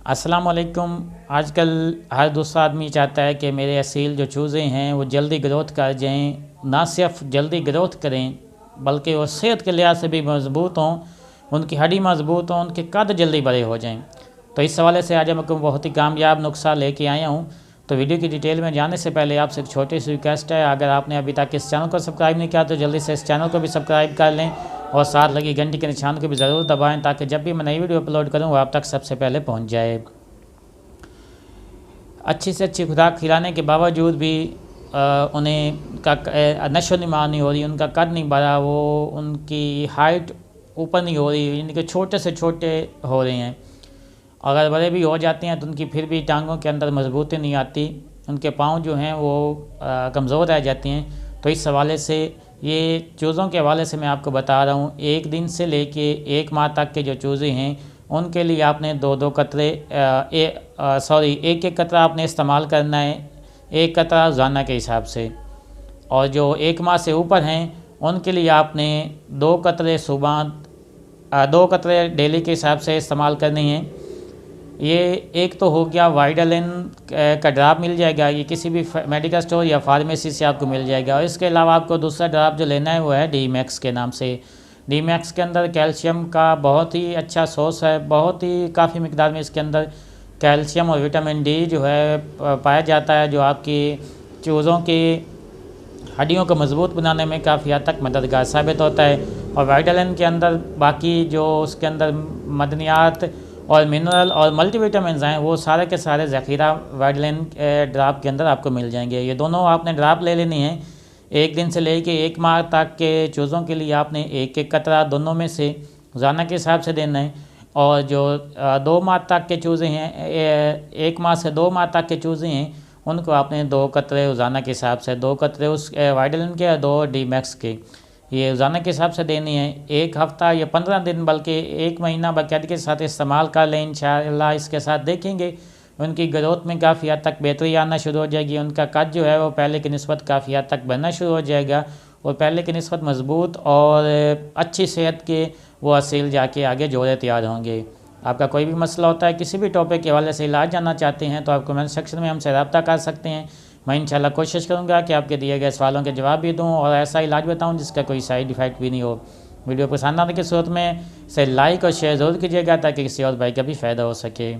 अस्सलाम वालेकुम। आजकल हर दूसरा आदमी चाहता है कि मेरे असील जो चूज़े हैं वो जल्दी ग्रोथ कर जाएं, ना सिर्फ जल्दी ग्रोथ करें बल्कि वो सेहत के लिहाज से भी मज़बूत हों, उनकी हड्डी मज़बूत हों, उनके कद जल्दी बड़े हो जाएं। तो इस हवाले से आज हम आपको बहुत ही कामयाब नुस्खा लेके आया हूँ। तो वीडियो की डिटेल में जाने से पहले आपसे एक छोटी सी रिक्वेस्ट है, अगर आपने अभी तक इस चैनल को सब्सक्राइब नहीं किया तो जल्दी से इस चैनल को भी सब्सक्राइब कर लें और साथ लगी घंटी के निशान को भी ज़रूर दबाएं ताकि जब भी मैं नई वीडियो अपलोड करूं वो आप तक सबसे पहले पहुंच जाए। अच्छी से अच्छी खुराक खिलाने के बावजूद भी उन्हें का नशो नुमा नहीं हो रही, उनका कद नहीं बढ़ा, वो उनकी हाइट ऊपर नहीं हो रही, इनके छोटे से छोटे हो रहे हैं। अगर बड़े भी हो जाते हैं तो उनकी फिर भी टांगों के अंदर मजबूती नहीं आती, उनके पाँव जो हैं वो कमज़ोर रह जाती हैं। तो इस हवाले से ये चूज़ों के हवाले से मैं आपको बता रहा हूँ, एक दिन से लेके एक माह तक के जो चूज़े हैं उनके लिए आपने दो दो कतरे एक एक कतरा आपने इस्तेमाल करना है, एक कतरा रोज़ाना के हिसाब से। और जो एक माह से ऊपर हैं उनके लिए आपने दो कतरे सुबह, दो कतरे डेली के हिसाब से इस्तेमाल करने हैं। ये एक तो हो गया वाइडालिन का ड्राप मिल जाएगा, ये किसी भी मेडिकल स्टोर या फार्मेसी से आपको मिल जाएगा। और इसके अलावा आपको दूसरा ड्राप जो लेना है वो है डी मैक्स के नाम से। डी मैक्स के अंदर कैल्शियम का बहुत ही अच्छा सोर्स है, बहुत ही काफ़ी मिकदार में इसके अंदर कैल्शियम और विटामिन डी जो है पाया जाता है, जो आपकी चूज़ों की हड्डियों को मजबूत बनाने में काफ़ी हद तक मददगार साबित होता है। और वाइटालिन के अंदर बाकी जो उसके अंदर मदनियात और मिनरल और मल्टीविटामिन हैं वो सारे के सारे ज़ख़ीरा वाइटालिन ड्राप के अंदर आपको मिल जाएंगे। ये दोनों आपने ड्राप ले लेनी है। एक दिन से लेके एक माह तक के चूज़ों के लिए आपने एक एक कतरा दोनों में से रोज़ाना के हिसाब से देना है। और जो 2 माह तक के चूज़े हैं, 1 माह से 2 माह तक के चूज़े हैं, उनको आपने 2 कतरे रोज़ाना के हिसाब से, 2 कतरे उस वाइटालिन के और 2 डी मैक्स के, ये रोज़ाना के हिसाब से देनी है। एक हफ़्ता या 15 दिन बल्कि 1 महीना बाकायदगी के साथ इस्तेमाल कर लें। इंशाअल्लाह इसके साथ देखेंगे उनकी ग्रोथ में काफ़ी हद तक बेहतरी आना शुरू हो जाएगी। उनका कद जो है वो पहले की निस्बत काफ़ी हद तक बढ़ना शुरू हो जाएगा और पहले की निस्बत मजबूत और अच्छी सेहत के वो असील जाके आगे जोड़े तैयार होंगे। आपका कोई भी मसला होता है, किसी भी टॉपिक के हवाले से इलाज जानना चाहते हैं तो आप कमेंट सेक्शन में हमसे रब्ता कर सकते हैं। मैं इंशाल्लाह कोशिश करूंगा कि आपके दिए गए सवालों के जवाब भी दूं और ऐसा इलाज बताऊं जिसका कोई साइड इफ़ेक्ट भी नहीं हो। वीडियो पसंद आने की सूरत में इसे लाइक और शेयर ज़रूर कीजिएगा ताकि किसी और भाई का भी फ़ायदा हो सके।